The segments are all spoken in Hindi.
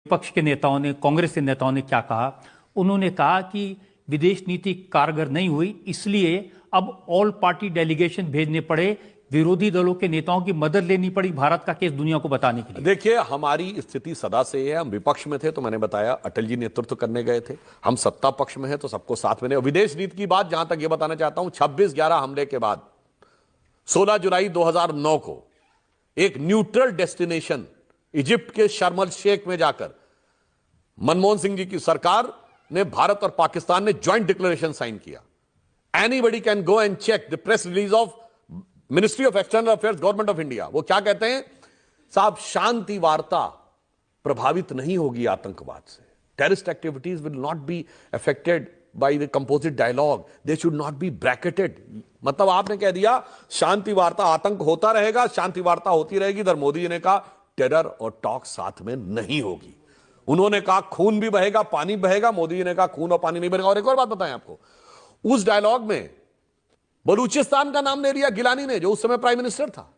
विपक्ष के नेताओं ने, कांग्रेस के नेताओं ने क्या कहा? उन्होंने कहा कि विदेश नीति कारगर नहीं हुई, इसलिए अब ऑल पार्टी डेलीगेशन भेजने पड़े, विरोधी दलों के नेताओं की मदद लेनी पड़ी भारत का केस दुनिया को बताने के लिए। देखिए, हमारी स्थिति सदा से है, हम विपक्ष में थे तो मैंने बताया अटल जी नेतृत्व करने गए थे, हम सत्ता पक्ष में हैं तो सबको साथ में। विदेश नीति की बात जहां तक ये बताना चाहता हूं, 26/11 हमले के बाद 16 जुलाई 2009 को एक न्यूट्रल डेस्टिनेशन इजिप्ट के शर्म अल शेख में जाकर मनमोहन सिंह जी की सरकार ने, भारत और पाकिस्तान ने ज्वाइंट डिक्लेरेशन साइन किया। Anybody can go and check the press release of ministry of external affairs, government of India. वो क्या कहते हैं साहब? शांति वार्ता प्रभावित नहीं होगी आतंकवाद से। Terrorist activities will not be affected by the composite dialogue, they should not be bracketed. मतलब आपने कह दिया शांति वार्ता, आतंक होता रहेगा, शांति वार्ता होती रहेगी। इधर मोदी जी ने कहा टेरर और टॉक साथ में नहीं होगी। उन्होंने कहा खून भी बहेगा, पानी बहेगा, मोदी जी ने कहा खून और पानी नहीं बहेगा। और एक और बात बताएं आपको, उस डायलॉग में बलूचिस्तान का नाम ले लिया गिलानी ने, जो उस समय प्राइम मिनिस्टर था।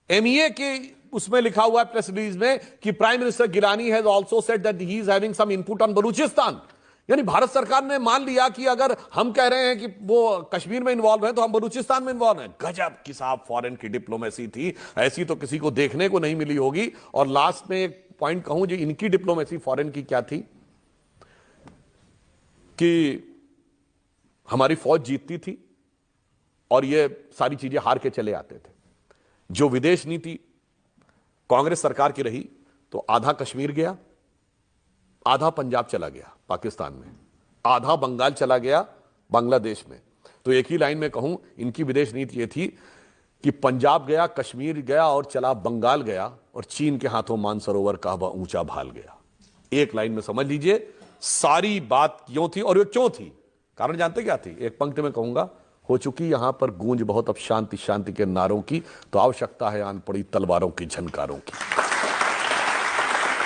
एमईए के उसमें लिखा हुआ है प्रेस रिलीज में कि prime minister Gilani has also said that he is having some input on Balochistan. यानी भारत सरकार ने मान लिया कि अगर हम कह रहे हैं कि वो कश्मीर में इन्वॉल्व है तो हम बलूचिस्तान में इन्वॉल्व हैं। गजब की साहब फॉरेन की डिप्लोमेसी थी, ऐसी तो किसी को देखने को नहीं मिली होगी। और लास्ट में एक पॉइंट कहूं, जो इनकी डिप्लोमेसी फॉरेन की क्या थी कि हमारी फौज जीतती थी और ये सारी चीजें हार के चले आते थे। जो विदेश नीति कांग्रेस सरकार की रही तो आधा कश्मीर गया, आधा पंजाब चला गया पाकिस्तान में, आधा बंगाल चला गया बांग्लादेश में। तो एक ही लाइन में कहूं, इनकी विदेश नीति यह थी कि पंजाब गया, कश्मीर गया और चला बंगाल गया, और चीन के हाथों मानसरोवर का ऊंचा भाल गया। एक लाइन में समझ लीजिए सारी बात क्यों थी। और ये क्यों थी, कारण जानते क्या थी? एक पंक्ति में कहूंगा, हो चुकी यहां पर गूंज बहुत अब शांति शांति के नारों की, तो आवश्यकता है आन पड़ी तलवारों की झनकारों की।